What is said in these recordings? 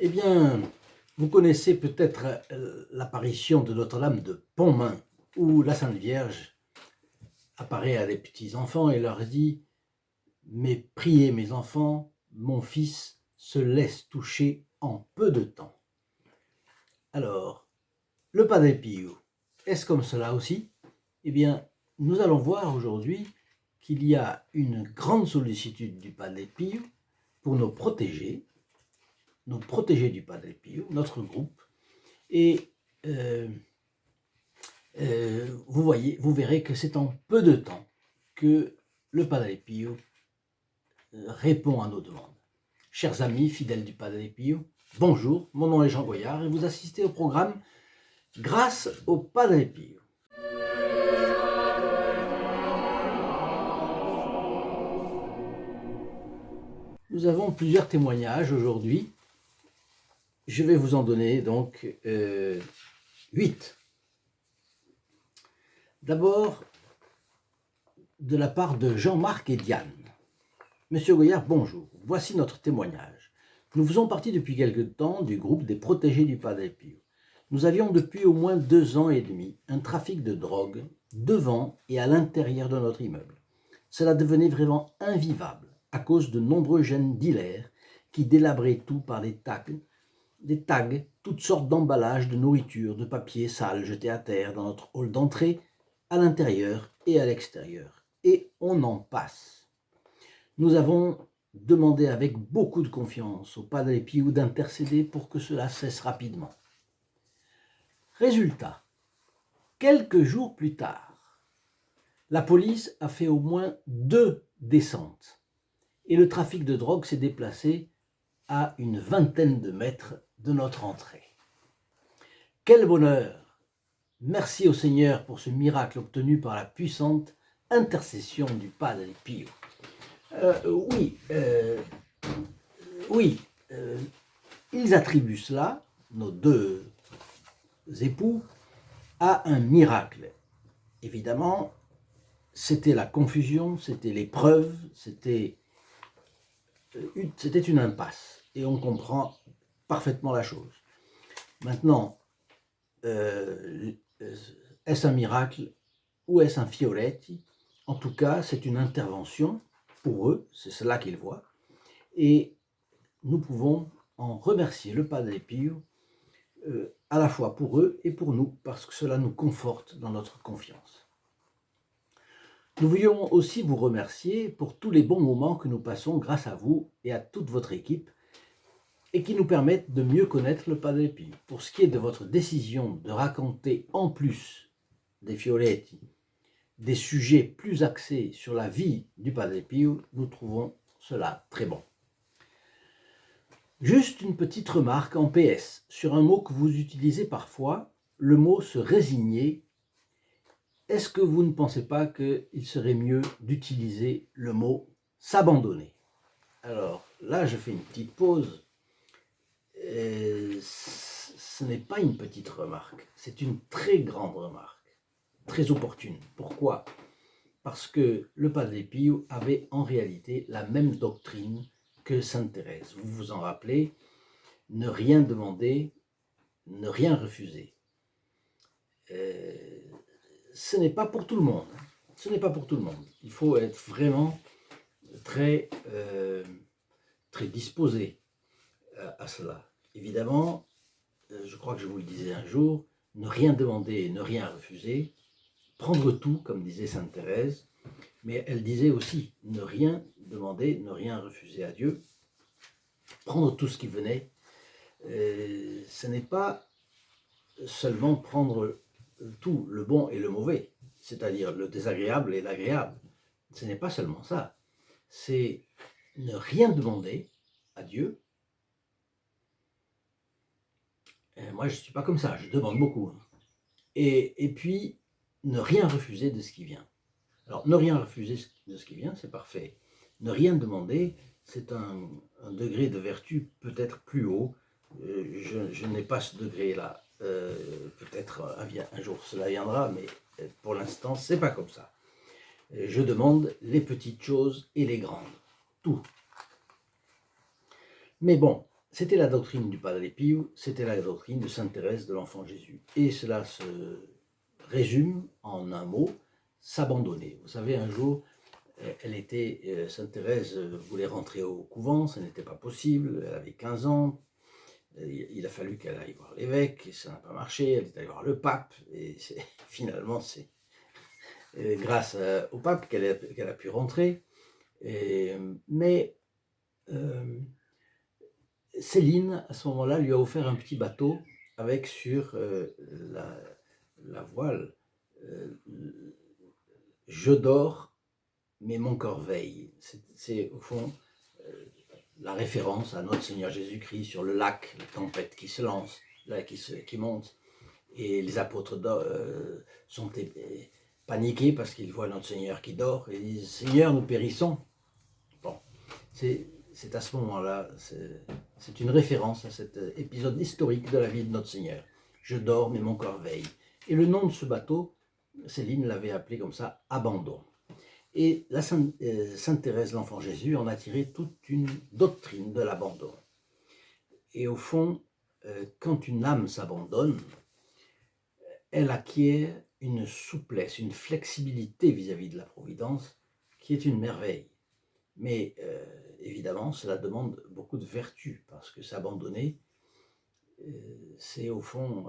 Eh bien, vous connaissez peut-être l'apparition de Notre-Dame de Pontmain, où la Sainte Vierge apparaît à des petits-enfants et leur dit « Mais priez mes enfants, mon fils se laisse toucher en peu de temps ». Alors, le Padre Pio, est-ce comme cela aussi? Eh bien, nous allons voir aujourd'hui qu'il y a une grande sollicitude du Padre Pio pour nos protégés du Padre Pio, notre groupe, et vous verrez que c'est en peu de temps que le Padre Pio répond à nos demandes. Chers amis fidèles du Padre Pio, bonjour, mon nom est Jean Goyard et vous assistez au programme grâce au Padre Pio. Nous avons plusieurs témoignages aujourd'hui. Je vais vous en donner donc 8. D'abord, de la part de Jean-Marc et Diane. Monsieur Goyard, bonjour. Voici notre témoignage. Nous faisons partie depuis quelque temps du groupe des protégés du Padre Pio. Nous avions depuis au moins 2 ans et demi un trafic de drogue devant et à l'intérieur de notre immeuble. Cela devenait vraiment invivable à cause de nombreux jeunes dealers qui délabraient tout par des tags, toutes sortes d'emballages de nourriture, de papier sale jetés à terre dans notre hall d'entrée, à l'intérieur et à l'extérieur. Et on en passe. Nous avons demandé avec beaucoup de confiance au Padre Pio d'intercéder pour que cela cesse rapidement. Résultat, quelques jours plus tard, la police a fait au moins 2 descentes et le trafic de drogue s'est déplacé à une vingtaine de mètres de notre entrée. Quel bonheur! Merci au Seigneur pour ce miracle obtenu par la puissante intercession du Padre Pio. Ils attribuent cela, nos 2 époux, à un miracle. Évidemment, c'était la confusion, c'était l'épreuve, c'était une impasse. Et on comprend parfaitement la chose. Maintenant, est-ce un miracle ou est-ce un fioletti? En tout cas, c'est une intervention pour eux, c'est cela qu'ils voient. Et nous pouvons en remercier le Padre Pio à la fois pour eux et pour nous, parce que cela nous conforte dans notre confiance. Nous voulions aussi vous remercier pour tous les bons moments que nous passons grâce à vous et à toute votre équipe et qui nous permettent de mieux connaître le Padre Pio. Pour ce qui est de votre décision de raconter en plus des fioletti des sujets plus axés sur la vie du Padre Pio, nous trouvons cela très bon. Juste une petite remarque en PS sur un mot que vous utilisez parfois, le mot se résigner. Est-ce que vous ne pensez pas qu'il serait mieux d'utiliser le mot s'abandonner? Alors là, je fais une petite pause. Ce n'est pas une petite remarque, c'est une très grande remarque, très opportune. Pourquoi? Parce que le Padre Pio avait en réalité la même doctrine que Sainte Thérèse. Vous vous en rappelez, ne rien demander, ne rien refuser. Ce n'est pas pour tout le monde. Ce n'est pas pour tout le monde. Il faut être vraiment très disposé à cela. Évidemment, je crois que je vous le disais un jour, ne rien demander, ne rien refuser, prendre tout, comme disait Sainte Thérèse, mais elle disait aussi ne rien demander, ne rien refuser à Dieu, prendre tout ce qui venait. Ce n'est pas seulement prendre tout, le bon et le mauvais, c'est-à-dire le désagréable et l'agréable. Ce n'est pas seulement ça, c'est ne rien demander à Dieu. Moi, je ne suis pas comme ça, je demande beaucoup. Et puis, ne rien refuser de ce qui vient. Alors, ne rien refuser de ce qui vient, c'est parfait. Ne rien demander, c'est un degré de vertu peut-être plus haut. Je n'ai pas ce degré-là. Peut-être un jour cela viendra, mais pour l'instant, c'est pas comme ça. Je demande les petites choses et les grandes, tout. Mais bon, c'était la doctrine du Padre Pio, c'était la doctrine de Sainte Thérèse de l'Enfant Jésus. Et cela se résume en un mot, s'abandonner. Vous savez, un jour, Sainte Thérèse voulait rentrer au couvent, ça n'était pas possible, elle avait 15 ans, il a fallu qu'elle aille voir l'évêque, et ça n'a pas marché, elle est allée voir le pape, et finalement c'est grâce au pape qu'elle a pu rentrer. Mais Céline, à ce moment-là, lui a offert un petit bateau avec sur la voile « Je dors, mais mon corps veille ». C'est au fond la référence à notre Seigneur Jésus-Christ sur le lac, la tempête qui se lance, là, qui monte, et les apôtres sont paniqués parce qu'ils voient notre Seigneur qui dort et ils disent « Seigneur, nous périssons ». Bon, c'est à ce moment-là, c'est une référence à cet épisode historique de la vie de notre Seigneur. Je dors, mais mon corps veille. Et le nom de ce bateau, Céline l'avait appelé comme ça, Abandon. Et la Sainte Thérèse, l'Enfant Jésus, en a tiré toute une doctrine de l'abandon. Et au fond, quand une âme s'abandonne, elle acquiert une souplesse, une flexibilité vis-à-vis de la Providence qui est une merveille. Mais évidemment, cela demande beaucoup de vertu, parce que s'abandonner, c'est au fond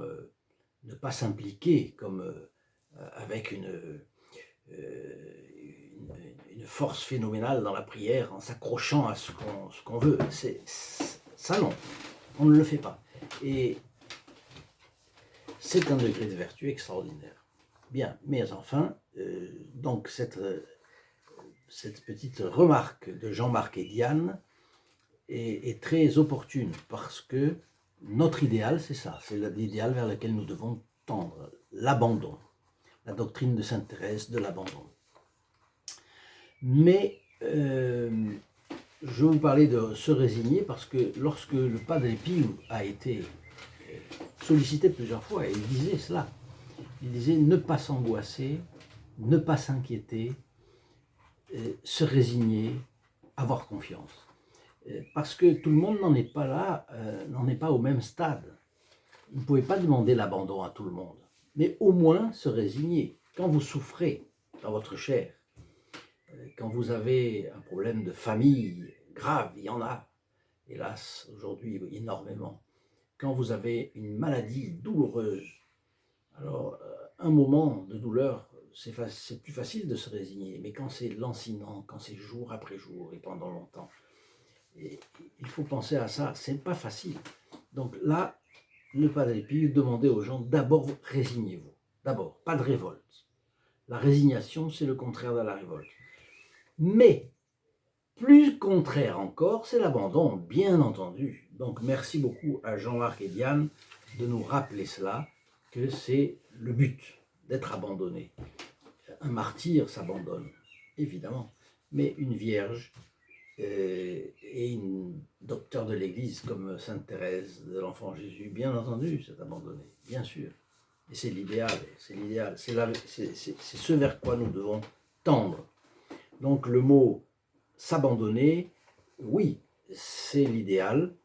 ne pas s'impliquer comme avec une force phénoménale dans la prière en s'accrochant à ce qu'on veut. Ça non, on ne le fait pas. Et c'est un degré de vertu extraordinaire. Bien, mais enfin, donc cette petite remarque de Jean-Marc et Diane est très opportune parce que notre idéal, c'est ça, c'est l'idéal vers lequel nous devons tendre, l'abandon, la doctrine de Sainte Thérèse de l'abandon. Mais je vais vous parler de se résigner parce que lorsque le Padre Pio a été sollicité plusieurs fois, il disait cela, il disait ne pas s'angoisser, ne pas s'inquiéter, se résigner, avoir confiance. Parce que tout le monde n'en est pas là, n'en est pas au même stade. Vous ne pouvez pas demander l'abandon à tout le monde, mais au moins se résigner. Quand vous souffrez dans votre chair, quand vous avez un problème de famille grave, il y en a, hélas, aujourd'hui énormément. Quand vous avez une maladie douloureuse, alors un moment de douleur, c'est plus facile de se résigner, mais quand c'est lancinant, quand c'est jour après jour et pendant longtemps, et il faut penser à ça, c'est pas facile. Donc là, le Padre Pio demandait aux gens, d'abord résignez-vous, d'abord, pas de révolte. La résignation, c'est le contraire de la révolte. Mais, plus contraire encore, c'est l'abandon, bien entendu. Donc merci beaucoup à Jean-Marc et Diane de nous rappeler cela, que c'est le but d'être abandonné. Un martyr s'abandonne, évidemment, mais une vierge et une docteur de l'Église comme Sainte Thérèse de l'Enfant Jésus, bien entendu, s'est abandonnée, bien sûr. Et c'est l'idéal, c'est l'idéal, c'est ce vers quoi nous devons tendre. Donc le mot s'abandonner, oui, c'est l'idéal.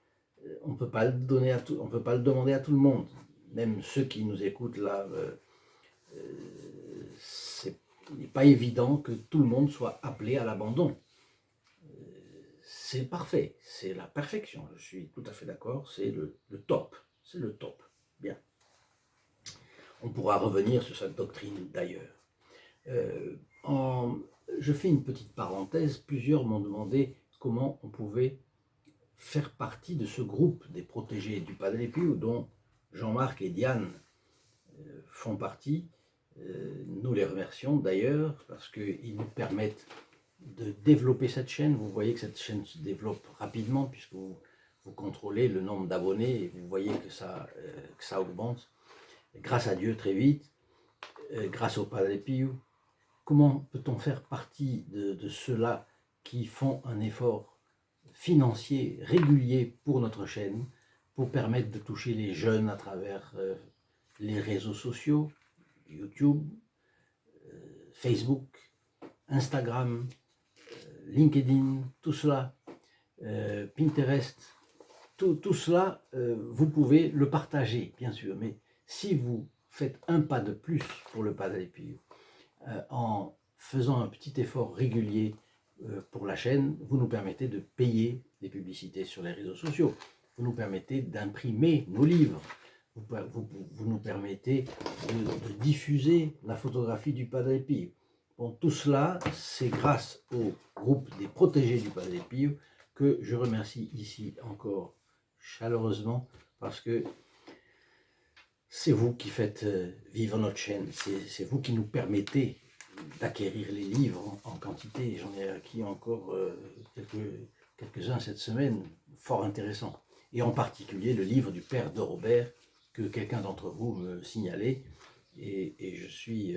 On ne peut pas le donner à tout, on peut pas le demander à tout le monde. Même ceux qui nous écoutent là, il n'est pas évident que tout le monde soit appelé à l'abandon. C'est parfait, c'est la perfection, je suis tout à fait d'accord, c'est le top, c'est le top. Bien. On pourra revenir sur cette doctrine d'ailleurs. Je fais une petite parenthèse, plusieurs m'ont demandé comment on pouvait faire partie de ce groupe des protégés du Padre Pio, dont Jean-Marc et Diane font partie. Nous les remercions d'ailleurs parce qu'ils nous permettent de développer cette chaîne. Vous voyez que cette chaîne se développe rapidement puisque vous contrôlez le nombre d'abonnés et vous voyez que ça augmente. Grâce à Dieu très vite, grâce au Padre Pio. Comment peut-on faire partie de ceux-là qui font un effort financier régulier pour notre chaîne, pour permettre de toucher les jeunes à travers les réseaux sociaux, YouTube, Facebook, Instagram, LinkedIn, tout cela, Pinterest, tout cela, vous pouvez le partager, bien sûr, mais si vous faites un pas de plus pour le Padre Pio, en faisant un petit effort régulier pour la chaîne, vous nous permettez de payer des publicités sur les réseaux sociaux, vous nous permettez d'imprimer nos livres, vous nous permettez de diffuser la photographie du Padre Pio. Bon, tout cela, c'est grâce au groupe des protégés du Padre Pio que je remercie ici encore chaleureusement, parce que c'est vous qui faites vivre notre chaîne, c'est vous qui nous permettez d'acquérir les livres en quantité. J'en ai acquis encore quelques-uns cette semaine, fort intéressants. Et en particulier le livre du père de Robert, que quelqu'un d'entre vous me signalait. Et je suis...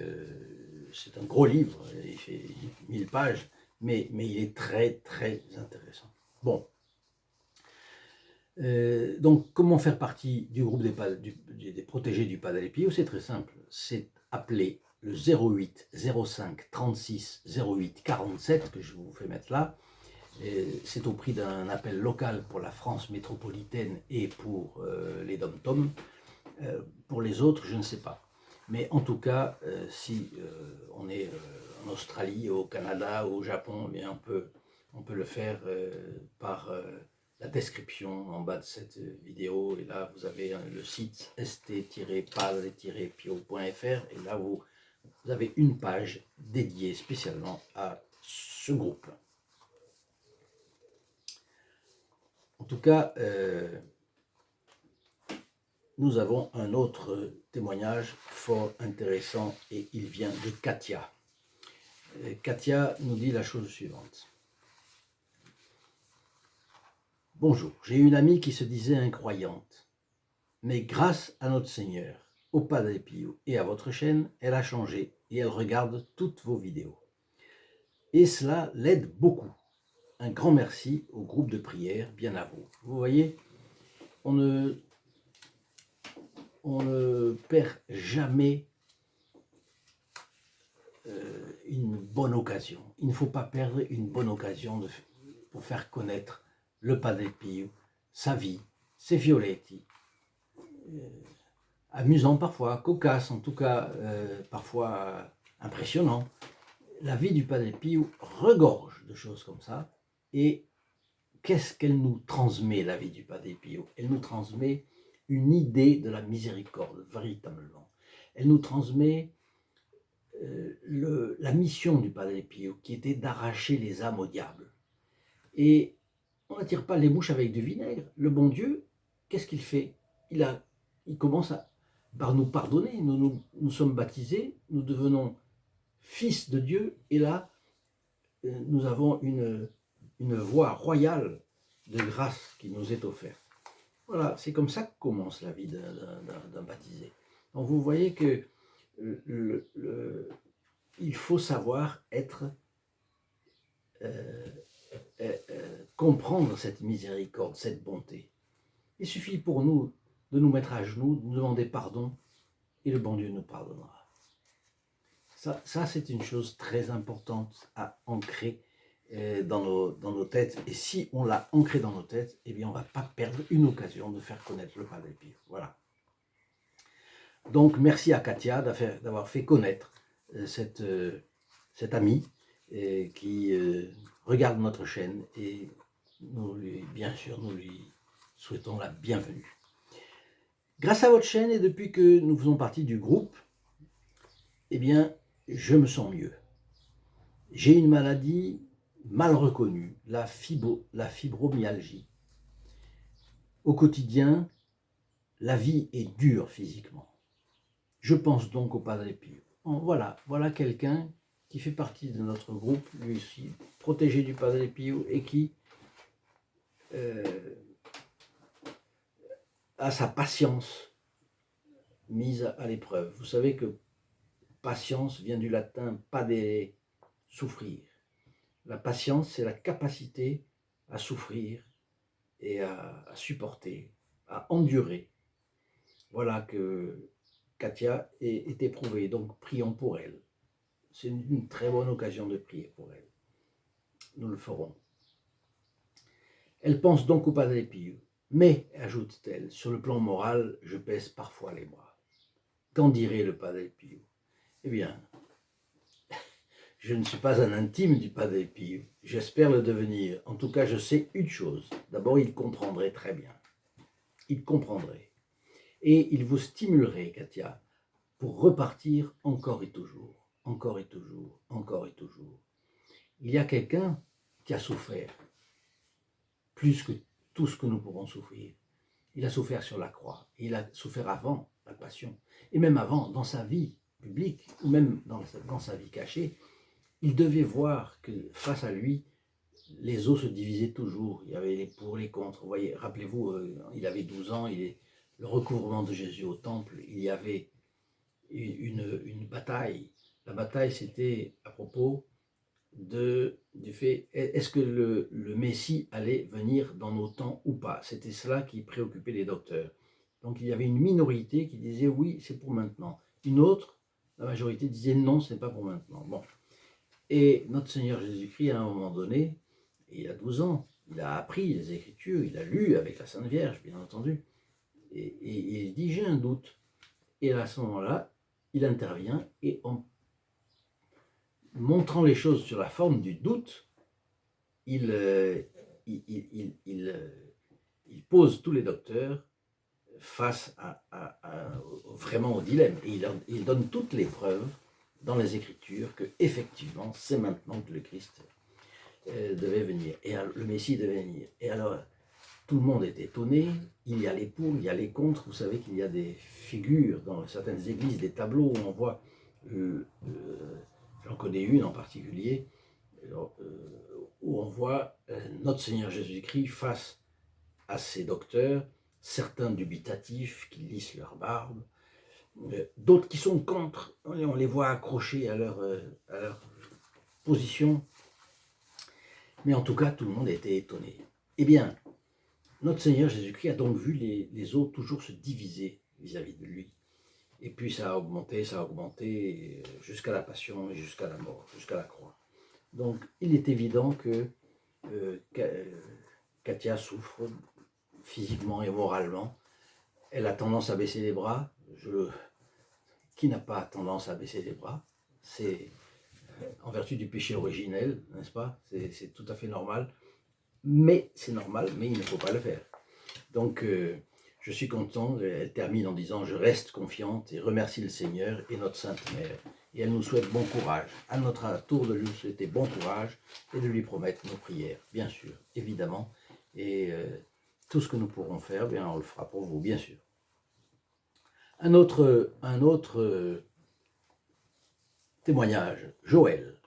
c'est un gros livre, il fait 1000 pages, mais il est très très intéressant. Bon. Donc, comment faire partie du groupe des protégés du Padre Pio? C'est très simple, c'est appeler le 08 05 36 08 47 que je vous fais mettre là. C'est au prix d'un appel local pour la France métropolitaine et pour les dom-tom. Pour les autres, je ne sais pas. Mais en tout cas, si on est en Australie, au Canada, au Japon, eh bien on peut le faire par la description en bas de cette vidéo. Et là, vous avez le site st-padre-pio.fr et là, vous avez une page dédiée spécialement à ce groupe. En tout cas, nous avons un autre témoignage fort intéressant et il vient de Katia. Katia nous dit la chose suivante. Bonjour, j'ai une amie qui se disait incroyante, mais grâce à notre Seigneur, au Padre Pio et à votre chaîne, elle a changé et elle regarde toutes vos vidéos. Et cela l'aide beaucoup. Un grand merci au groupe de prière, bien à vous. Vous voyez, on ne perd jamais une bonne occasion. Il ne faut pas perdre une bonne occasion pour faire connaître le Padre Pio, sa vie, ses violetti, amusant parfois, cocasse, en tout cas parfois impressionnant. La vie du Padre Pio regorge de choses comme ça. Et qu'est-ce qu'elle nous transmet, la vie du Padre Pio? Elle nous transmet une idée de la miséricorde, véritablement. Elle nous transmet la mission du Padre Pio, qui était d'arracher les âmes au diable. Et on n'attire pas les mouches avec du vinaigre. Le bon Dieu, qu'est-ce qu'il fait? Il commence par nous pardonner. Nous sommes baptisés, nous devenons fils de Dieu, et là, nous avons une voie royale de grâce qui nous est offerte. Voilà, c'est comme ça que commence la vie d'un baptisé. Donc vous voyez que il faut savoir comprendre cette miséricorde, cette bonté. Il suffit pour nous de nous mettre à genoux, de nous demander pardon, et le bon Dieu nous pardonnera. Ça c'est une chose très importante à ancrer dans nos têtes. Et si on l'a ancré dans nos têtes, eh bien on ne va pas perdre une occasion de faire connaître le Padre Pio. Voilà. Donc merci à Katia d'avoir fait connaître cette amie qui regarde notre chaîne, et bien sûr nous lui souhaitons la bienvenue. Grâce à votre chaîne et depuis que nous faisons partie du groupe, eh bien je me sens mieux. J'ai une maladie mal reconnue, la fibromyalgie. Au quotidien, la vie est dure physiquement. Je pense donc au Padre Pio. Voilà quelqu'un qui fait partie de notre groupe, lui aussi, protégé du Padre Pio, et qui a sa patience mise à l'épreuve. Vous savez que patience vient du latin padere, souffrir. La patience, c'est la capacité à souffrir et à supporter, à endurer. Voilà que Katia est éprouvée, donc prions pour elle. C'est une très bonne occasion de prier pour elle. Nous le ferons. Elle pense donc au Padre Pio. Mais, ajoute-t-elle, sur le plan moral, je baisse parfois les bras. Qu'en dirait le Padre Pio? Eh bien, je ne suis pas un intime du Padre Pio. J'espère le devenir. En tout cas, je sais une chose. D'abord, il comprendrait très bien. Il comprendrait. Et il vous stimulerait, Katia, pour repartir encore et toujours, encore et toujours, encore et toujours. Il y a quelqu'un qui a souffert, plus que tout ce que nous pourrons souffrir. Il a souffert sur la croix, il a souffert avant la passion, et même avant, dans sa vie publique, ou même dans sa vie cachée, il devait voir que face à lui, les eaux se divisaient toujours. Il y avait les pour, les contre. Vous voyez, rappelez-vous, il avait 12 ans, le recouvrement de Jésus au temple, il y avait une bataille. La bataille, c'était à propos du fait, est-ce que le Messie allait venir dans nos temps ou pas? C'était cela qui préoccupait les docteurs. Donc il y avait une minorité qui disait oui, c'est pour maintenant. Une autre, la majorité, disait non, ce n'est pas pour maintenant. Bon. Et notre Seigneur Jésus-Christ, à un moment donné, il a 12 ans, il a appris les Écritures, il a lu avec la Sainte Vierge, bien entendu, et il dit j'ai un doute. Et à ce moment-là, il intervient et en montrant les choses sur la forme du doute, il pose tous les docteurs face vraiment au dilemme. Et il donne toutes les preuves dans les Écritures que effectivement c'est maintenant que le Christ devait venir, et le Messie devait venir. Et alors, tout le monde est étonné, il y a les pour, il y a les contre. Vous savez qu'il y a des figures dans certaines églises, des tableaux où on voit, j'en connais une en particulier, où on voit notre Seigneur Jésus-Christ face à ses docteurs, certains dubitatifs qui lissent leur barbe, d'autres qui sont contre, on les voit accrochés à leur position. Mais en tout cas, tout le monde était étonné. Eh bien, notre Seigneur Jésus-Christ a donc vu les eaux toujours se diviser vis-à-vis de lui. Et puis ça a augmenté jusqu'à la passion et jusqu'à la mort, jusqu'à la croix. Donc il est évident que Katia souffre physiquement et moralement. Elle a tendance à baisser les bras. Qui n'a pas tendance à baisser les bras? C'est en vertu du péché originel, n'est-ce pas? C'est tout à fait normal. Mais c'est normal, mais il ne faut pas le faire. Donc, je suis content. Elle termine en disant « Je reste confiante et remercie le Seigneur et notre Sainte Mère. » Et elle nous souhaite bon courage. À notre tour de lui souhaiter bon courage et de lui promettre nos prières, bien sûr, évidemment. Et tout ce que nous pourrons faire, bien, on le fera pour vous, bien sûr. Un autre témoignage, Joël.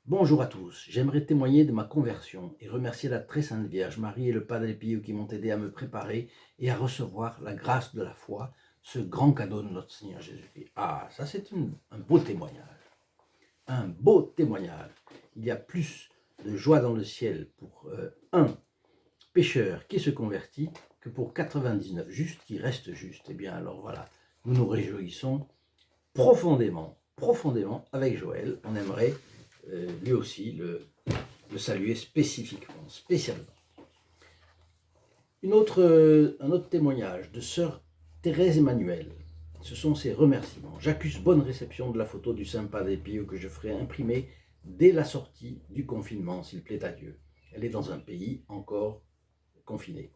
Bonjour à tous, j'aimerais témoigner de ma conversion et remercier la très sainte Vierge Marie et le Padre Pio qui m'ont aidé à me préparer et à recevoir la grâce de la foi, ce grand cadeau de notre Seigneur Jésus-Christ. Ah, ça c'est un beau témoignage. Un beau témoignage. Il y a plus de joie dans le ciel pour un pécheur qui se convertit que pour 99 justes qui restent justes. Eh bien alors voilà, nous nous réjouissons profondément avec Joël. On aimerait lui aussi le saluer spécifiquement, spécialement. Un autre témoignage de sœur Thérèse Emmanuel. Ce sont ses remerciements. J'accuse bonne réception de la photo du Saint Padre Pio que je ferai imprimer dès la sortie du confinement, s'il plaît à Dieu. Elle est dans un pays encore confiné.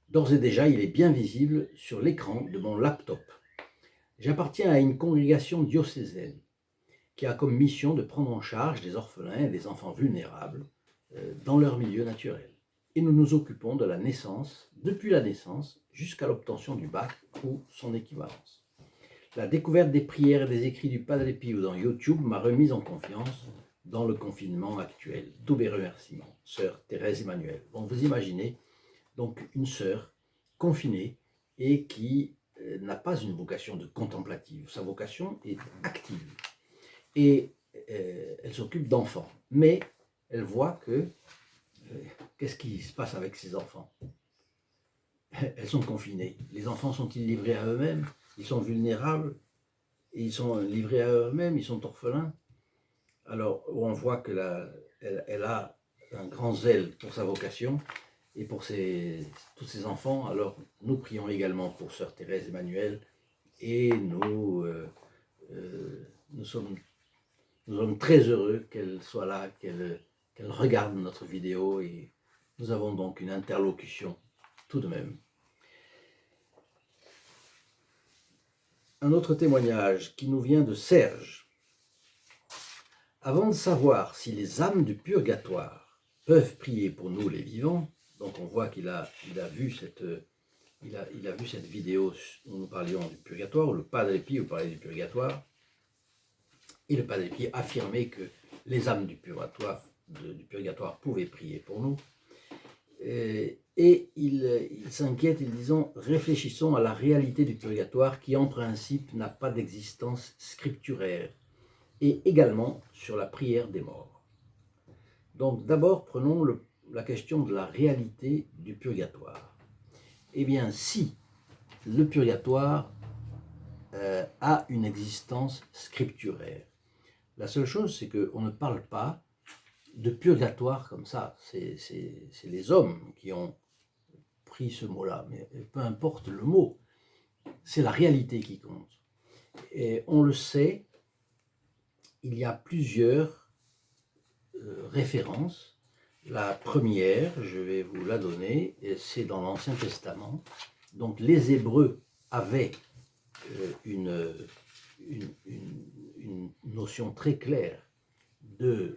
D'ores et déjà, il est bien visible sur l'écran de mon laptop. J'appartiens à une congrégation diocésaine qui a comme mission de prendre en charge des orphelins et des enfants vulnérables dans leur milieu naturel. Et nous nous occupons de la naissance, depuis la naissance jusqu'à l'obtention du bac ou son équivalence. La découverte des prières et des écrits du Padre Pio dans YouTube m'a remise en confiance dans le confinement actuel. Tous mes remerciements, sœur Thérèse Emmanuel. Bon, vous imaginez donc une sœur confinée et qui n'a pas une vocation de contemplative. Sa vocation est active. Et elle s'occupe d'enfants. Mais elle voit que, qu'est-ce qui se passe avec ces enfants? Elles sont confinées. Les enfants sont-ils livrés à eux-mêmes? Ils sont vulnérables, et ils sont livrés à eux-mêmes, ils sont orphelins. Alors, on voit qu'elle a un grand zèle pour sa vocation, et pour tous ces enfants. Alors nous prions également pour sœur Thérèse Emmanuel, et nous sommes très heureux qu'elle soit là, qu'elle regarde notre vidéo, et nous avons donc une interlocution tout de même. Un autre témoignage qui nous vient de Serge. Avant de savoir si les âmes du purgatoire peuvent prier pour nous les vivants, donc on voit qu'il a vu cette vidéo où nous parlions du purgatoire, où le Padre Pio nous parlait du purgatoire, et le Padre Pio affirmait que les âmes du purgatoire pouvaient prier pour nous. Et il s'inquiète, ils disant, réfléchissons à la réalité du purgatoire qui en principe n'a pas d'existence scripturaire, et également sur la prière des morts. Donc d'abord prenons la question de la réalité du purgatoire. Eh bien, si le purgatoire a une existence scripturaire, la seule chose c'est qu'on ne parle pas de purgatoire comme ça, c'est les hommes qui ont pris ce mot-là, mais peu importe le mot, c'est la réalité qui compte. Et on le sait, il y a plusieurs références. La première, je vais vous la donner, c'est dans l'Ancien Testament. Donc les Hébreux avaient une notion très claire du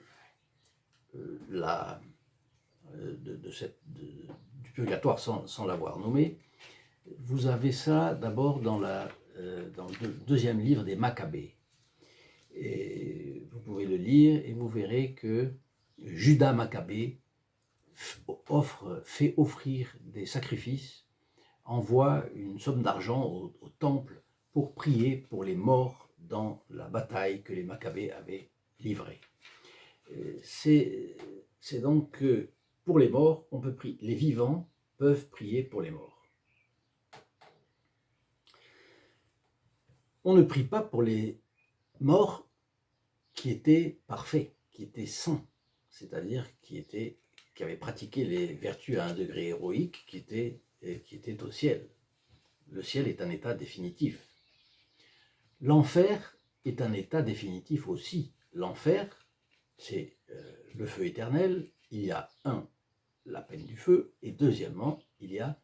purgatoire sans l'avoir nommé. Vous avez ça d'abord dans le deuxième livre des Maccabées. Et vous pouvez le lire et vous verrez que Judas Maccabée fait offrir des sacrifices, envoie une somme d'argent au temple pour prier pour les morts dans la bataille que les Maccabées avaient livrée. C'est donc que pour les morts, on peut prier. Les vivants peuvent prier pour les morts. On ne prie pas pour les morts qui étaient parfaits, qui étaient saints, c'est-à-dire qui avaient pratiqué les vertus à un degré héroïque, qui étaient au ciel. Le ciel est un état définitif. L'enfer est un état définitif aussi. L'enfer, c'est le feu éternel. Il y a la peine du feu, et deuxièmement, il y a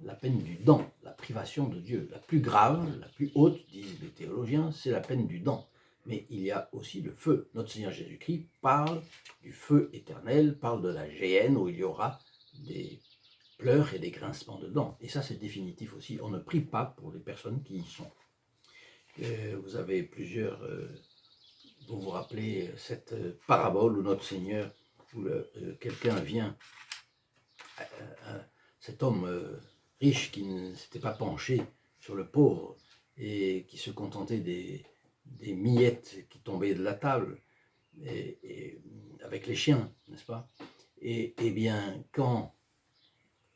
la peine du dent, la privation de Dieu. La plus grave, la plus haute, disent les théologiens, c'est la peine du dent. Mais il y a aussi le feu. Notre Seigneur Jésus-Christ parle du feu éternel, parle de la géhenne où il y aura des pleurs et des grincements de dents. Et ça, c'est définitif aussi. On ne prie pas pour les personnes qui y sont. Vous avez plusieurs... vous vous rappelez cette parabole où notre Seigneur, où quelqu'un vient, cet homme riche qui ne s'était pas penché sur le pauvre et qui se contentait des miettes qui tombaient de la table, et avec les chiens, n'est-ce pas? Et bien, quand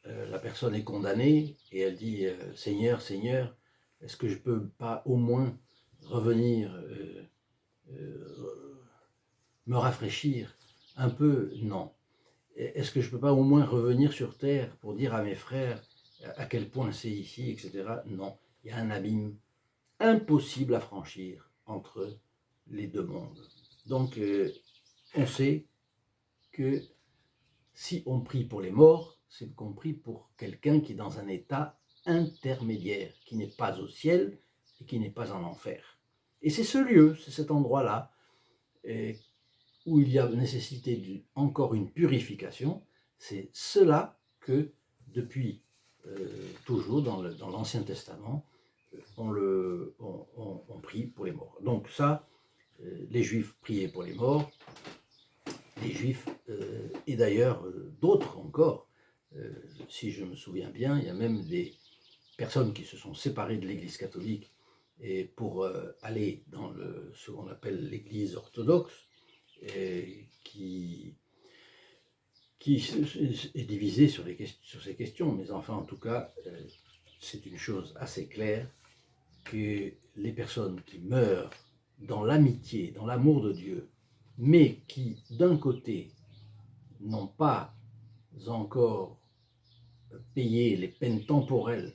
la personne est condamnée et elle dit Seigneur, Seigneur, est-ce que je peux pas au moins revenir me rafraîchir un peu? Non. Est-ce que je peux pas au moins revenir sur terre pour dire à mes frères à quel point c'est ici, etc. Non. Il y a un abîme impossible à franchir entre les deux mondes. Donc, on sait que si on prie pour les morts, c'est qu'on prie pour quelqu'un qui est dans un état intermédiaire, qui n'est pas au ciel et qui n'est pas en enfer. Et c'est ce lieu, c'est cet endroit-là, où il y a nécessité encore une purification. C'est cela que, depuis toujours dans l'Ancien Testament, on prie pour les morts. Donc ça, les Juifs priaient pour les morts, les Juifs, et d'ailleurs d'autres encore, si je me souviens bien, il y a même des personnes qui se sont séparées de l'Église catholique et pour aller dans ce qu'on appelle l'Église orthodoxe, qui est divisée sur ces questions, mais enfin en tout cas, c'est une chose assez claire que les personnes qui meurent dans l'amitié, dans l'amour de Dieu, mais qui d'un côté n'ont pas encore payer les peines temporelles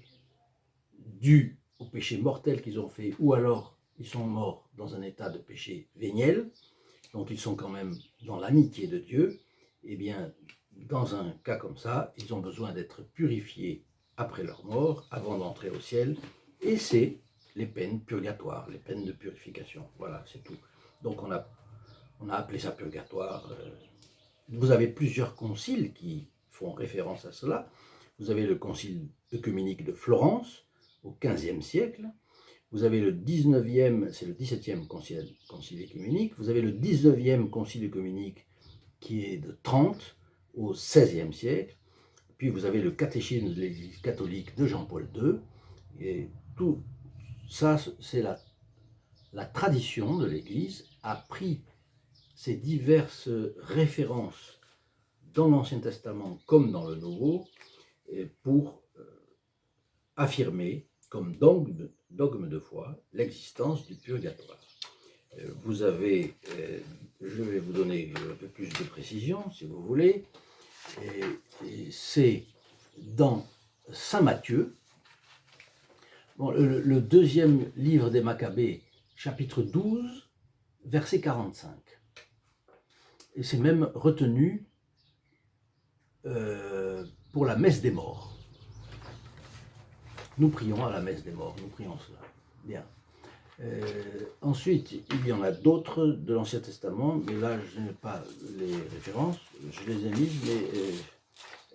dues au péché mortel qu'ils ont fait, ou alors ils sont morts dans un état de péché véniel, donc ils sont quand même dans l'amitié de Dieu, eh bien, dans un cas comme ça, ils ont besoin d'être purifiés après leur mort, avant d'entrer au ciel, et c'est les peines purgatoires, les peines de purification. Voilà, c'est tout. Donc on a appelé ça purgatoire. Vous avez plusieurs conciles qui font référence à cela. Vous avez le concile œcuménique de Florence au XVe siècle. Vous avez le 19e, c'est le 17e concile œcuménique. Vous avez le 19e concile œcuménique qui est de Trente au XVIe siècle. Puis vous avez le catéchisme de l'Église catholique de Jean-Paul II. Et tout ça, c'est la tradition de l'Église a pris ces diverses références dans l'Ancien Testament comme dans le Nouveau pour affirmer comme dogme de foi l'existence du purgatoire. Vous avez, je vais vous donner un peu plus de précision si vous voulez, et c'est dans Saint Matthieu, bon, le deuxième livre des Maccabées, chapitre 12, verset 45. Et c'est même retenu pour la messe des morts. Nous prions à la messe des morts, nous prions cela. Bien. Ensuite, il y en a d'autres de l'Ancien Testament, mais là, je n'ai pas les références. Je les ai mises, mais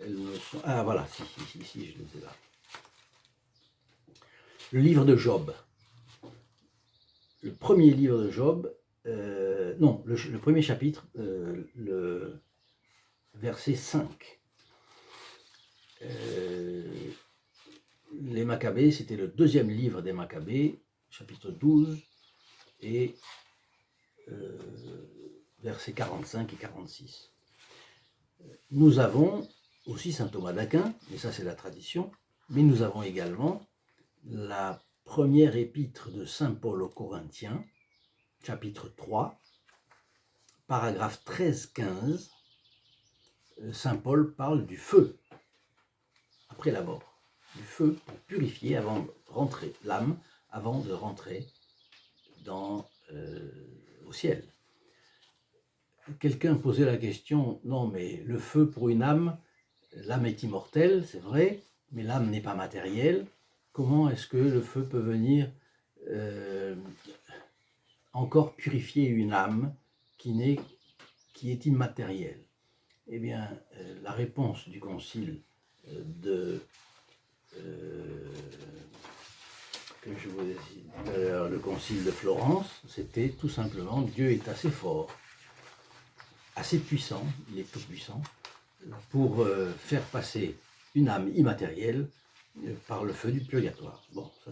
elles me sont... Ah, voilà, si, je les ai là. Le livre de Job. Le premier livre de Job, non, le premier chapitre, le verset 5. Les Maccabées, c'était le deuxième livre des Maccabées, chapitre 12, et versets 45 et 46. Nous avons aussi saint Thomas d'Aquin, et ça c'est la tradition, mais nous avons également la première épître de saint Paul aux Corinthiens, chapitre 3, paragraphe 13-15. Saint Paul parle du feu après la mort, du feu pour purifier avant de rentrer l'âme, avant de rentrer au ciel. Quelqu'un posait la question, non mais le feu pour une âme, l'âme est immortelle, c'est vrai, mais l'âme n'est pas matérielle. Comment est-ce que le feu peut venir encore purifier une âme qui est immatérielle? Eh bien, la réponse du concile que je vous ai dit tout à l'heure, le concile de Florence, c'était tout simplement Dieu est assez fort, assez puissant, il est tout puissant, pour faire passer une âme immatérielle par le feu du purgatoire. Bon, ça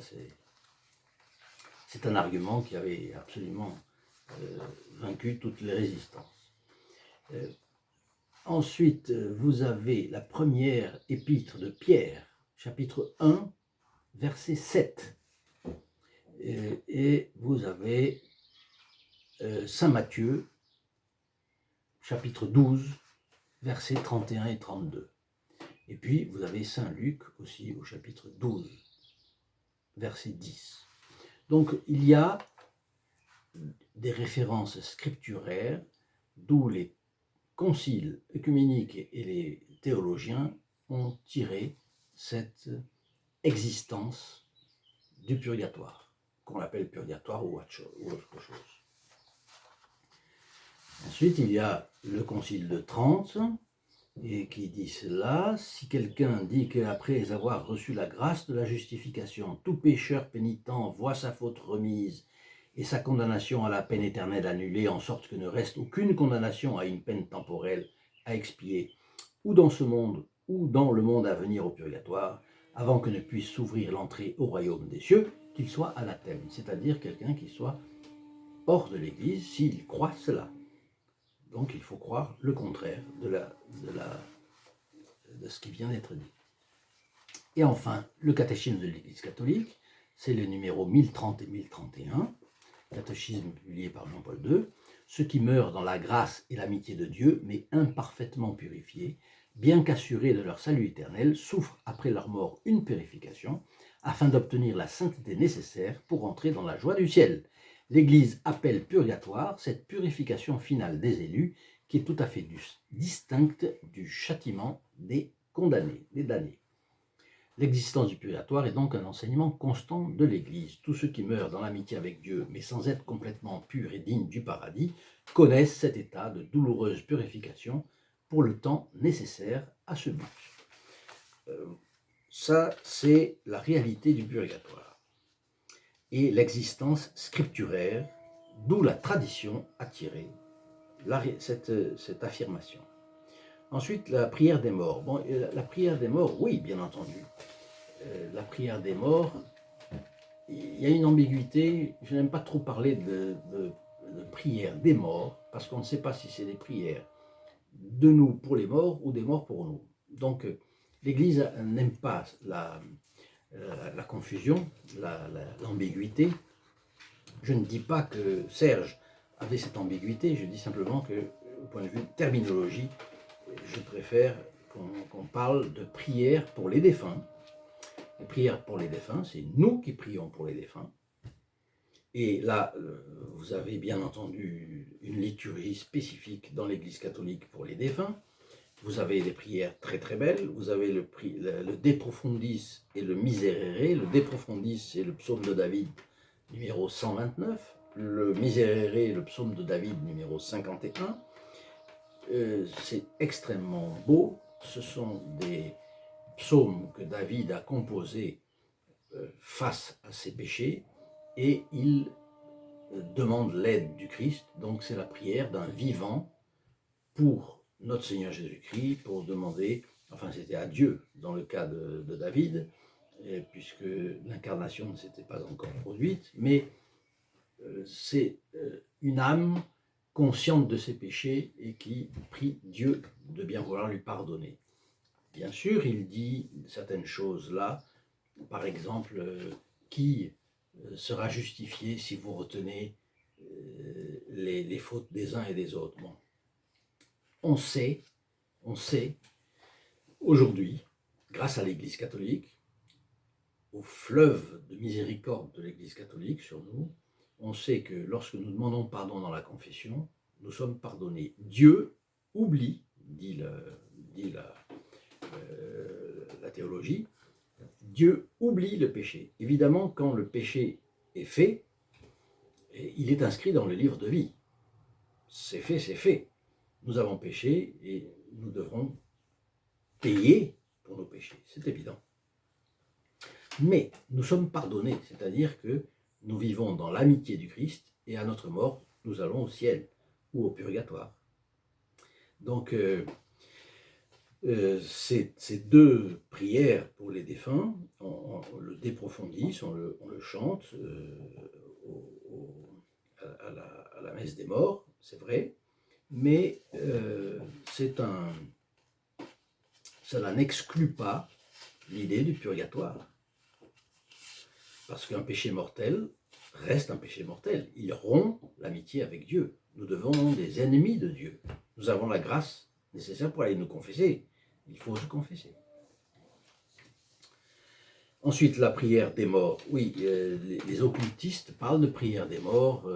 c'est un argument qui avait absolument vaincu toutes les résistances. Ensuite, vous avez la première épître de Pierre, chapitre 1, verset 7. Et vous avez Saint Matthieu, chapitre 12, versets 31 et 32. Et puis, vous avez Saint Luc aussi au chapitre 12, verset 10. Donc, il y a des références scripturaires d'où les conciles œcuméniques et les théologiens ont tiré cette existence du purgatoire, qu'on appelle purgatoire ou autre chose. Ensuite, il y a le concile de Trente, et qui dit cela: si quelqu'un dit qu'après avoir reçu la grâce de la justification, tout pécheur pénitent voit sa faute remise et sa condamnation à la peine éternelle annulée, en sorte que ne reste aucune condamnation à une peine temporelle à expier, ou dans ce monde, ou dans le monde à venir au purgatoire, avant que ne puisse s'ouvrir l'entrée au royaume des cieux, qu'il soit anathème, c'est-à-dire quelqu'un qui soit hors de l'Église s'il croit cela. Donc il faut croire le contraire de ce qui vient d'être dit. Et enfin, le catéchisme de l'Église catholique, c'est les numéros 1030 et 1031, catéchisme publié par Jean-Paul II. Ceux qui meurent dans la grâce et l'amitié de Dieu, mais imparfaitement purifiés, bien qu'assurés de leur salut éternel, souffrent après leur mort une purification, afin d'obtenir la sainteté nécessaire pour entrer dans la joie du ciel. L'Église appelle purgatoire cette purification finale des élus, qui est tout à fait distincte du châtiment des condamnés, des damnés. L'existence du purgatoire est donc un enseignement constant de l'Église. Tous ceux qui meurent dans l'amitié avec Dieu, mais sans être complètement purs et dignes du paradis, connaissent cet état de douloureuse purification pour le temps nécessaire à ce but. Ça, c'est la réalité du purgatoire et l'existence scripturaire, d'où la tradition a tiré cette affirmation. Ensuite, la prière des morts. Bon, la prière des morts, oui, bien entendu. La prière des morts, il y a une ambiguïté. Je n'aime pas trop parler de prière des morts, parce qu'on ne sait pas si c'est des prières de nous pour les morts ou des morts pour nous. Donc, l'Église n'aime pas la confusion, l'ambiguïté. Je ne dis pas que Serge avait cette ambiguïté, je dis simplement que, au point de vue terminologie, je préfère qu'on parle de prière pour les défunts. Les prières pour les défunts, c'est nous qui prions pour les défunts. Et là, vous avez bien entendu une liturgie spécifique dans l'Église catholique pour les défunts. Vous avez des prières très très belles. Vous avez le De Profundis et le Miserere. Le De Profundis, c'est le psaume de David numéro 129. Le Miserere, le psaume de David numéro 51. C'est extrêmement beau. Ce sont des psaumes que David a composés face à ses péchés, et il demande l'aide du Christ. Donc c'est la prière d'un vivant pour notre Seigneur Jésus-Christ, pour demander, enfin c'était à Dieu dans le cas de David, puisque l'incarnation ne s'était pas encore produite, mais c'est une âme consciente de ses péchés et qui prie Dieu de bien vouloir lui pardonner. Bien sûr, il dit certaines choses là, par exemple, qui sera justifié si vous retenez les fautes des uns et des autres. Bon. On sait aujourd'hui, grâce à l'Église catholique, au fleuve de miséricorde de l'Église catholique sur nous, on sait que lorsque nous demandons pardon dans la confession, nous sommes pardonnés. Dieu oublie, dit la théologie, Dieu oublie le péché. Évidemment, quand le péché est fait, il est inscrit dans le livre de vie. C'est fait, c'est fait. Nous avons péché et nous devrons payer pour nos péchés, c'est évident. Mais nous sommes pardonnés, c'est-à-dire que nous vivons dans l'amitié du Christ et à notre mort, nous allons au ciel ou au purgatoire. Donc, ces deux prières pour les défunts, on le déprofondit, on le chante à la messe des morts, c'est vrai, mais cela n'exclut pas l'idée du purgatoire. Parce qu'un péché mortel reste un péché mortel. Il rompt l'amitié avec Dieu. Nous devenons des ennemis de Dieu. Nous avons la grâce nécessaire pour aller nous confesser. Il faut se confesser. Ensuite, la prière des morts. Oui, les occultistes parlent de prière des morts,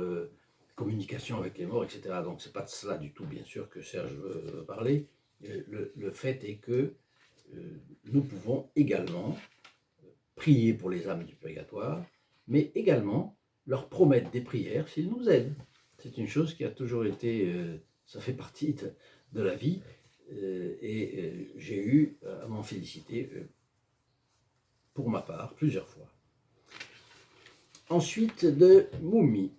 communication avec les morts, etc. Donc, ce n'est pas de cela du tout, bien sûr, que Serge veut parler. Le fait est que nous pouvons également prier pour les âmes du purgatoire, mais également leur promettre des prières s'ils nous aident. C'est une chose qui a toujours été, ça fait partie de la vie, et j'ai eu à m'en féliciter pour ma part plusieurs fois. Ensuite, de Moumi.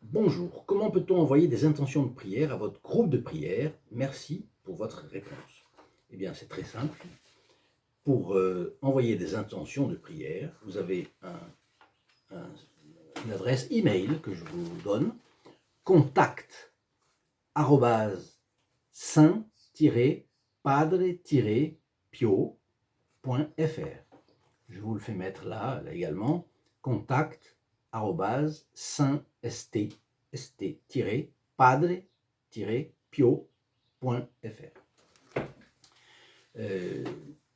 Bonjour, comment peut-on envoyer des intentions de prière à votre groupe de prière? Merci pour votre réponse. Eh bien, c'est très simple. Pour envoyer des intentions de prière, vous avez une adresse email que je vous donne, contact@saint-padre-pio.fr. Je vous le fais mettre là également, contact@saint-padre-pio.fr.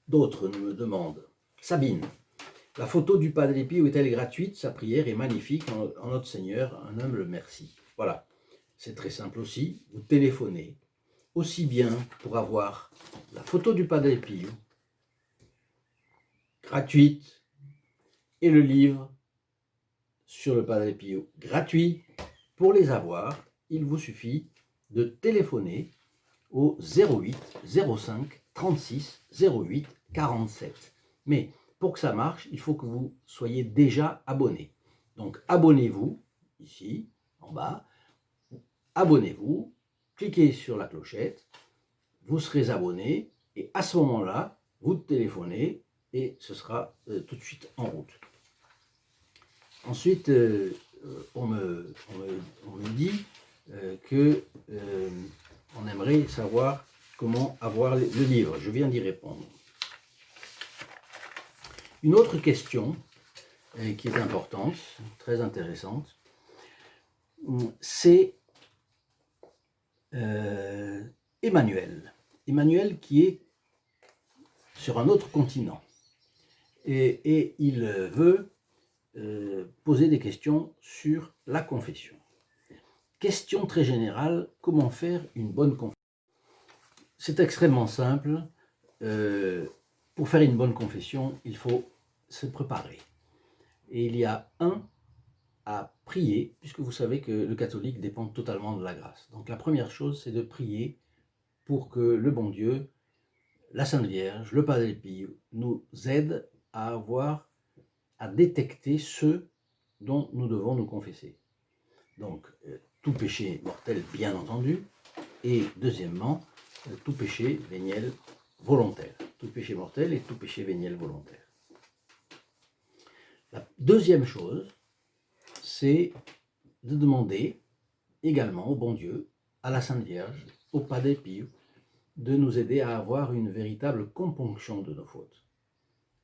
D'autres me demandent, Sabine, la photo du Padre Pio est-elle gratuite? Sa prière est magnifique, en notre Seigneur, un humble merci. Voilà, c'est très simple aussi. Vous téléphonez, aussi bien pour avoir la photo du Padre Pio, gratuite, et le livre sur le Padre Pio, gratuit. Pour les avoir, il vous suffit de téléphoner au 08 05 36 08 47. Mais pour que ça marche, il faut que vous soyez déjà abonné. Donc abonnez-vous, ici, en bas, abonnez-vous, cliquez sur la clochette, vous serez abonné, et à ce moment-là, vous téléphonez, et ce sera tout de suite en route. Ensuite, on me dit que on aimerait savoir comment avoir le livre. Je viens d'y répondre. Une autre question qui est importante, très intéressante, c'est Emmanuel. Emmanuel qui est sur un autre continent. Et il veut poser des questions sur la confession. Question très générale, comment faire une bonne confession? C'est extrêmement simple. Pour faire une bonne confession, il faut se préparer. Et il y a à prier, puisque vous savez que le catholique dépend totalement de la grâce. Donc la première chose, c'est de prier pour que le bon Dieu, la Sainte Vierge, le Padre Pio, nous aident à détecter ceux dont nous devons nous confesser. Donc, tout péché mortel, bien entendu, et deuxièmement, tout péché véniel volontaire. Tout péché mortel et tout péché véniel volontaire. La deuxième chose, c'est de demander également au bon Dieu, à la Sainte Vierge, au Padre Pio, de nous aider à avoir une véritable componction de nos fautes.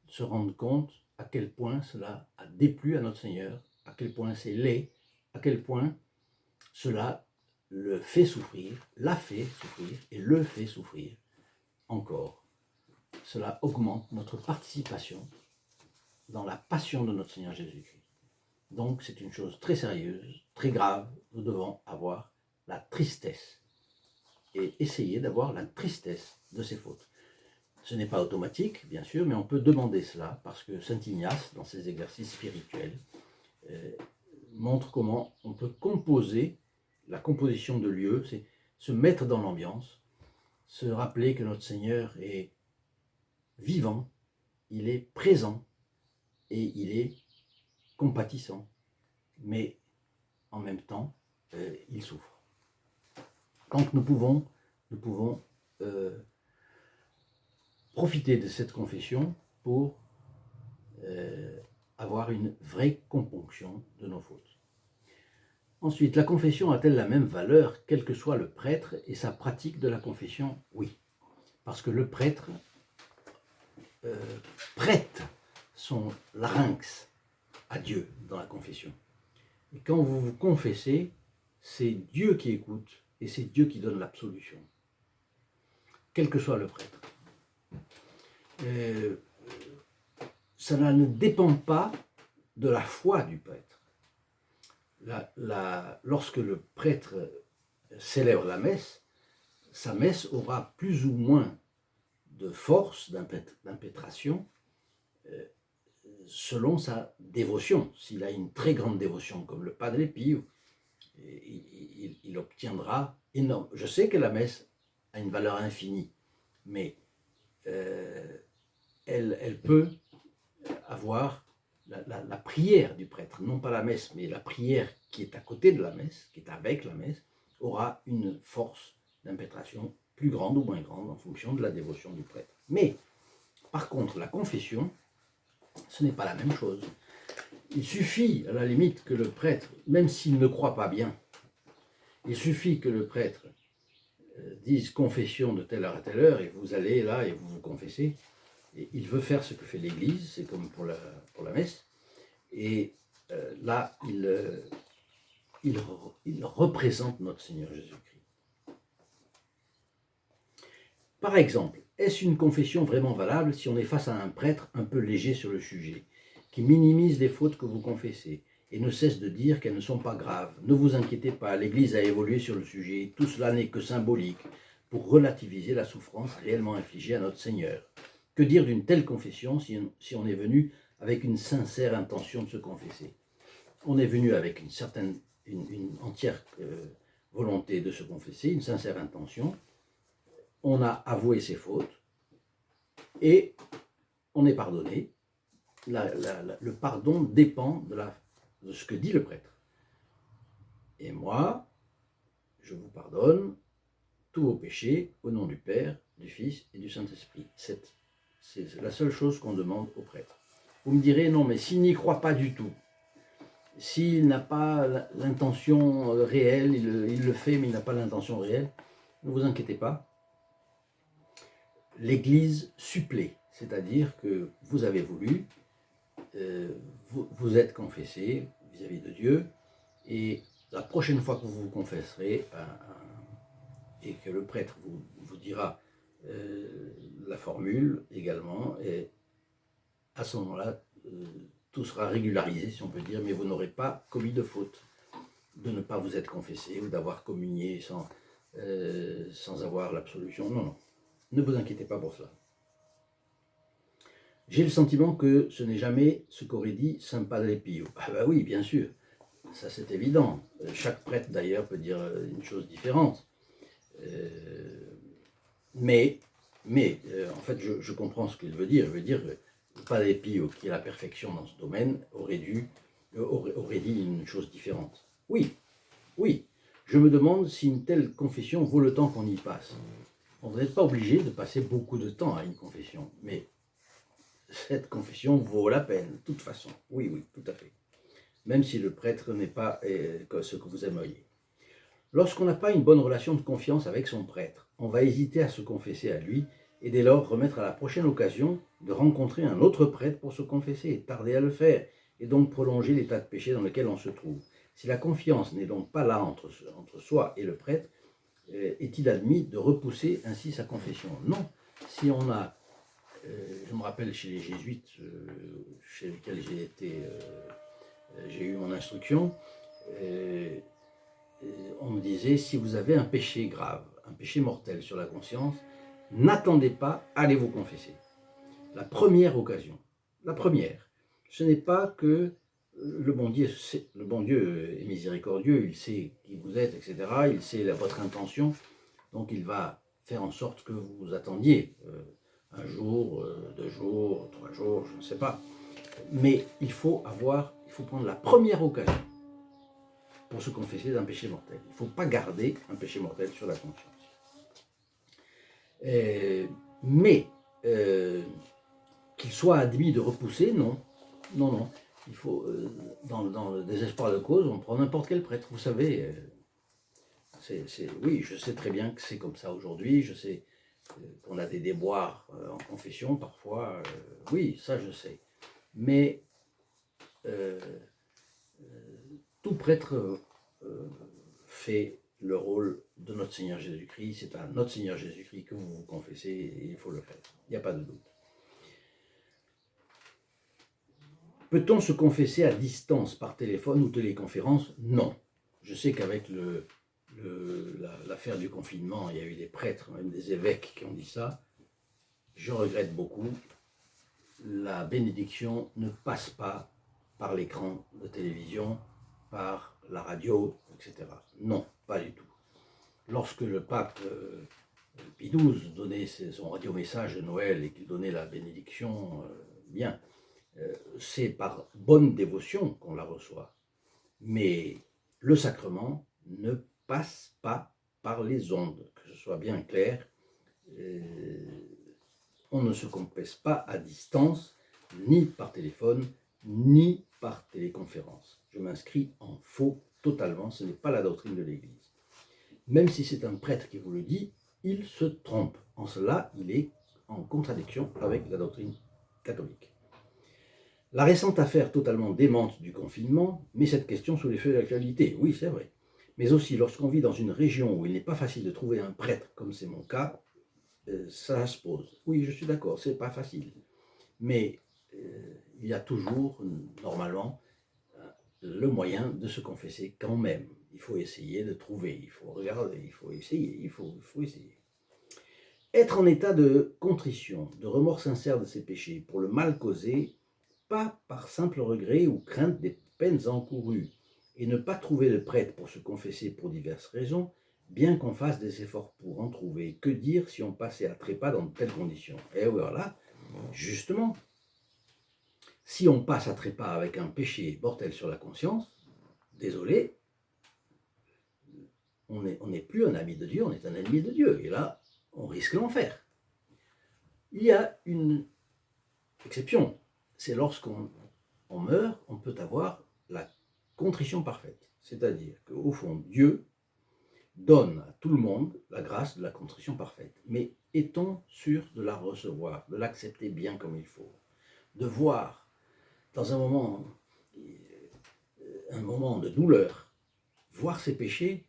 Se rendre compte à quel point cela a déplu à notre Seigneur, à quel point c'est laid, à quel point cela le fait souffrir, l'a fait souffrir et le fait souffrir encore. Cela augmente notre participation dans la passion de notre Seigneur Jésus-Christ. Donc c'est une chose très sérieuse, très grave. Nous devons avoir la tristesse et essayer d'avoir la tristesse de ses fautes. Ce n'est pas automatique, bien sûr, mais on peut demander cela parce que Saint Ignace, dans ses exercices spirituels, montre comment on peut composer. La composition de lieu, c'est se mettre dans l'ambiance, se rappeler que notre Seigneur est vivant, il est présent et il est compatissant, mais en même temps, il souffre. Donc nous pouvons profiter de cette confession pour avoir une vraie componction de nos fautes. Ensuite, la confession a-t-elle la même valeur, quel que soit le prêtre et sa pratique de la confession? Oui, parce que le prêtre prête son larynx à Dieu dans la confession. Et quand vous vous confessez, c'est Dieu qui écoute et c'est Dieu qui donne l'absolution, quel que soit le prêtre. Ça ne dépend pas de la foi du prêtre. Lorsque le prêtre célèbre la messe, sa messe aura plus ou moins de force, d'impétration, selon sa dévotion. S'il a une très grande dévotion, comme le Padre Pio, il obtiendra énorme. Je sais que la messe a une valeur infinie, mais elle peut avoir la prière du prêtre, non pas la messe, mais la prière qui est à côté de la messe, qui est avec la messe, aura une force d'impétration plus grande ou moins grande en fonction de la dévotion du prêtre. Mais, par contre, la confession, ce n'est pas la même chose. Il suffit, à la limite, que le prêtre, même s'il ne croit pas bien, il suffit que le prêtre dise confession de telle heure à telle heure, et vous allez là et vous vous confessez. Et il veut faire ce que fait l'Église, c'est comme pour la messe, et là, il représente notre Seigneur Jésus-Christ. Par exemple, Est-ce une confession vraiment valable si on est face à un prêtre un peu léger sur le sujet, qui minimise les fautes que vous confessez et ne cesse de dire qu'elles ne sont pas graves? Ne vous inquiétez pas, l'Église a évolué sur le sujet, tout cela n'est que symbolique pour relativiser la souffrance réellement infligée à notre Seigneur. Que dire d'une telle confession si on est venu avec une sincère intention de se confesser? On est venu avec une entière volonté de se confesser, une sincère intention. On a avoué ses fautes et on est pardonné. Le pardon dépend de ce que dit le prêtre. Et moi, je vous pardonne tous vos péchés au nom du Père, du Fils et du Saint-Esprit. C'est la seule chose qu'on demande au prêtre. Vous me direz, non, mais s'il n'y croit pas du tout, s'il n'a pas l'intention réelle, il le fait, mais il n'a pas l'intention réelle, ne vous inquiétez pas. L'Église supplée, c'est-à-dire que vous avez voulu, vous êtes confessé vis-à-vis de Dieu, et la prochaine fois que vous vous confesserez, et que le prêtre vous dira la formule également, et à ce moment-là, tout sera régularisé, si on peut dire, mais vous n'aurez pas commis de faute de ne pas vous être confessé ou d'avoir communié sans avoir l'absolution. Non, non, ne vous inquiétez pas pour cela. J'ai le sentiment que ce n'est jamais ce qu'aurait dit saint Padre Pio. Ah ben oui, bien sûr, ça c'est évident. Chaque prêtre d'ailleurs peut dire une chose différente. Mais en fait, je comprends ce qu'il veut dire. Il veut dire que Padre Pio, qui est la perfection dans ce domaine, aurait dit une chose différente. Oui, oui. Je me demande si une telle confession vaut le temps qu'on y passe. On n'est pas obligé de passer beaucoup de temps à une confession, mais cette confession vaut la peine, de toute façon. Oui, oui, tout à fait. Même si le prêtre n'est pas ce que vous aimeriez. Lorsqu'on n'a pas une bonne relation de confiance avec son prêtre, on va hésiter à se confesser à lui et dès lors remettre à la prochaine occasion de rencontrer un autre prêtre pour se confesser et tarder à le faire, et donc prolonger l'état de péché dans lequel on se trouve. Si la confiance n'est donc pas là entre soi et le prêtre, est-il admis de repousser ainsi sa confession? Non. Si on a, je me rappelle chez les jésuites, chez lesquels j'ai eu mon instruction, on me disait, si vous avez un péché grave, un péché mortel sur la conscience, n'attendez pas, allez vous confesser. La première occasion, la première, ce n'est pas que le bon Dieu est miséricordieux, il sait qui vous êtes, etc., il sait votre intention, donc il va faire en sorte que vous attendiez un jour, 2 jours, 3 jours, je ne sais pas. Mais il faut prendre la première occasion pour se confesser d'un péché mortel. Il ne faut pas garder un péché mortel sur la conscience. Mais qu'il soit admis de repousser, non. Non, non. Il faut, dans le désespoir de cause, on prend n'importe quel prêtre. Vous savez, oui, je sais très bien que c'est comme ça aujourd'hui. Je sais qu'on a des déboires en confession parfois. Oui, ça je sais. Mais tout prêtre fait le rôle de notre Seigneur Jésus-Christ. C'est à notre Seigneur Jésus-Christ que vous vous confessez et il faut le faire. Il n'y a pas de doute. Peut-on se confesser à distance par téléphone ou téléconférence? Non. Je sais qu'avec l'affaire du confinement, il y a eu des prêtres, même des évêques qui ont dit ça. Je regrette beaucoup. La bénédiction ne passe pas par l'écran de télévision, par la radio, etc. Non, pas du tout. Lorsque le pape Pie XII donnait son radiomessage de Noël et qu'il donnait la bénédiction, bien, c'est par bonne dévotion qu'on la reçoit. Mais le sacrement ne passe pas par les ondes, que ce soit bien clair. On ne se confesse pas à distance, ni par téléphone, ni par téléconférence. Je m'inscris en faux totalement, ce n'est pas la doctrine de l'Église. Même si c'est un prêtre qui vous le dit, il se trompe. En cela, il est en contradiction avec la doctrine catholique. La récente affaire totalement démente du confinement met cette question sous les feux de l'actualité. Oui, c'est vrai. Mais aussi, lorsqu'on vit dans une région où il n'est pas facile de trouver un prêtre, comme c'est mon cas, ça se pose. Oui, je suis d'accord, c'est pas facile. Mais il y a toujours, normalement, le moyen de se confesser quand même. Il faut essayer de trouver, il faut regarder, il faut essayer, il faut essayer. Être en état de contrition, de remords sincère de ses péchés pour le mal causé, pas par simple regret ou crainte des peines encourues, et ne pas trouver de prêtre pour se confesser pour diverses raisons, bien qu'on fasse des efforts pour en trouver. Que dire si on passait à trépas dans de telles conditions? Et voilà, justement, si on passe à trépas avec un péché mortel sur la conscience, désolé, on n'est plus un ami de Dieu, on est un ennemi de Dieu. Et là, on risque l'enfer. Il y a une exception, c'est lorsqu'on meurt, on peut avoir la contrition parfaite. C'est-à-dire qu'au fond, Dieu donne à tout le monde la grâce de la contrition parfaite. Mais est-on sûr de la recevoir, de l'accepter bien comme il faut, de voir dans un moment de douleur, voir ses péchés,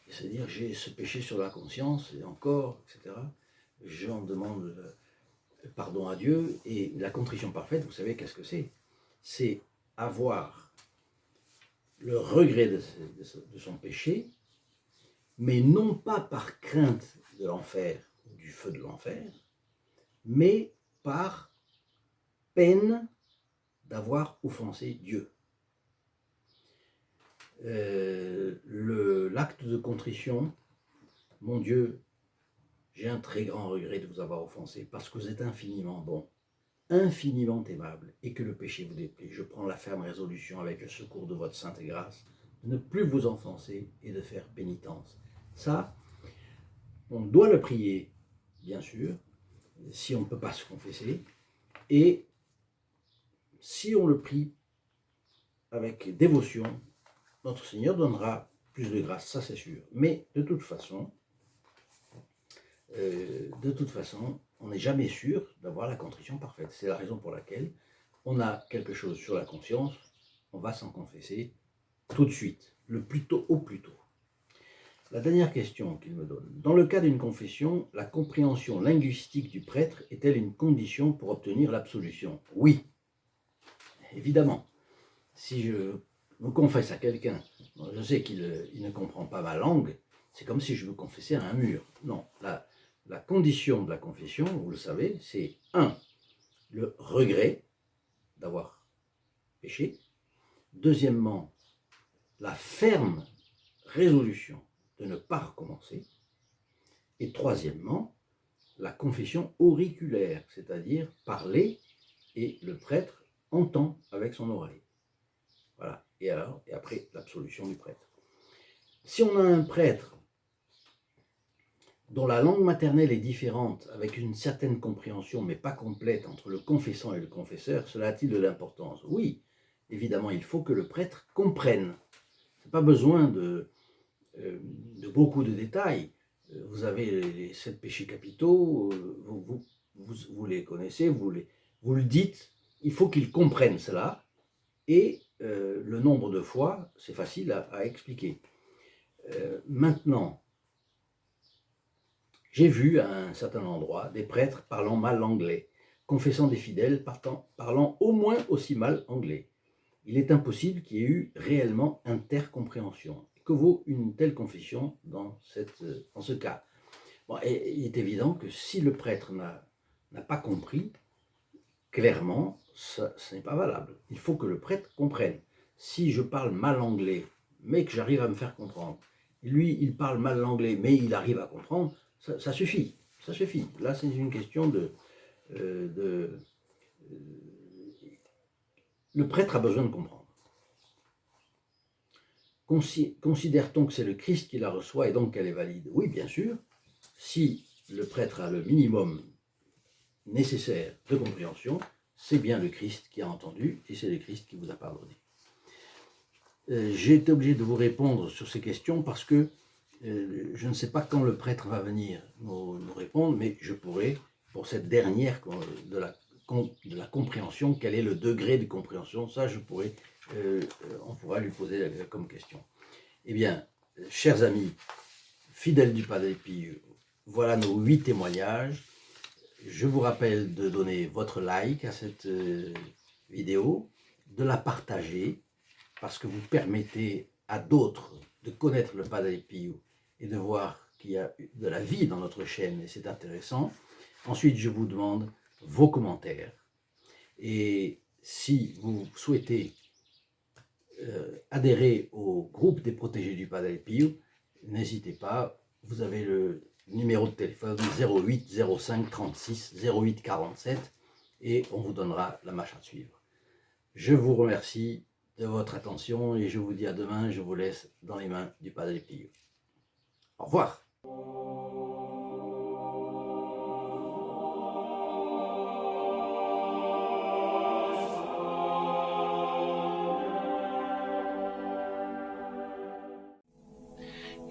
et se dire j'ai ce péché sur la conscience, et encore, etc. J'en demande pardon à Dieu, et la contrition parfaite, vous savez qu'est-ce que c'est? C'est avoir le regret de son péché, mais non pas par crainte de l'enfer ou du feu de l'enfer, mais par peine d'avoir offensé Dieu. L'acte de contrition, mon Dieu, j'ai un très grand regret de vous avoir offensé parce que vous êtes infiniment bon, infiniment aimable, et que le péché vous déplaît. Je prends la ferme résolution avec le secours de votre sainte grâce de ne plus vous offenser et de faire pénitence. Ça, on doit le prier, bien sûr, si on ne peut pas se confesser, et si on le prie avec dévotion, notre Seigneur donnera plus de grâce, ça c'est sûr. Mais de toute façon, on n'est jamais sûr d'avoir la contrition parfaite. C'est la raison pour laquelle on a quelque chose sur la conscience, on va s'en confesser tout de suite, le plus tôt au plus tôt. La dernière question qu'il me donne. Dans le cas d'une confession, la compréhension linguistique du prêtre est-elle une condition pour obtenir l'absolution? Oui, évidemment. Si je me confesse à quelqu'un, je sais qu'il ne comprend pas ma langue, c'est comme si je me confessais à un mur. Non, la condition de la confession, vous le savez, c'est 1. Le regret d'avoir péché. Deuxièmement, la ferme résolution de ne pas recommencer. Et troisièmement, la confession auriculaire, c'est-à-dire parler et le prêtre entend avec son oreille. Voilà. Et après, l'absolution du prêtre. Si on a un prêtre dont la langue maternelle est différente, avec une certaine compréhension, mais pas complète, entre le confessant et le confesseur, cela a-t-il de l'importance? Oui, évidemment, il faut que le prêtre comprenne. Il n'y a pas besoin de beaucoup de détails. Vous avez les 7 péchés capitaux, vous les connaissez, vous le dites, il faut qu'il comprenne cela, et le nombre de fois, c'est facile à expliquer. Maintenant, j'ai vu à un certain endroit des prêtres parlant mal anglais, confessant des fidèles parlant au moins aussi mal anglais. Il est impossible qu'il y ait eu réellement intercompréhension. Que vaut une telle confession dans ce cas? Bon, et il est évident que si le prêtre n'a pas compris, clairement, ce n'est pas valable. Il faut que le prêtre comprenne. Si je parle mal anglais, mais que j'arrive à me faire comprendre, lui, il parle mal l'anglais, mais il arrive à comprendre, ça suffit. Ça suffit. Là, c'est une question le prêtre a besoin de comprendre. Considère-t-on que c'est le Christ qui la reçoit et donc qu'elle est valide? Oui, bien sûr. Si le prêtre a le minimum nécessaire de compréhension, c'est bien le Christ qui a entendu et c'est le Christ qui vous a pardonné. J'ai été obligé de vous répondre sur ces questions parce que je ne sais pas quand le prêtre va venir nous répondre, mais je pourrais, pour cette dernière de la compréhension, quel est le degré de compréhension, ça je pourrais, on pourra lui poser comme question. Eh bien, chers amis, fidèles du Padre Pio, voilà nos 8 témoignages. Je vous rappelle de donner votre like à cette vidéo, de la partager, parce que vous permettez à d'autres de connaître le Padre Pio et de voir qu'il y a de la vie dans notre chaîne, et c'est intéressant. Ensuite, je vous demande vos commentaires. Et si vous souhaitez adhérer au groupe des protégés du Padre Pio, n'hésitez pas, vous avez le numéro de téléphone 08 05 36 08 47 et on vous donnera la marche à suivre. Je vous remercie de votre attention et je vous dis à demain. Je vous laisse dans les mains du Padre Pio. Au revoir.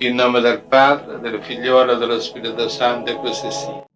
In nome del Padre, del Figliolo e dello Spirito Santo, e così sia.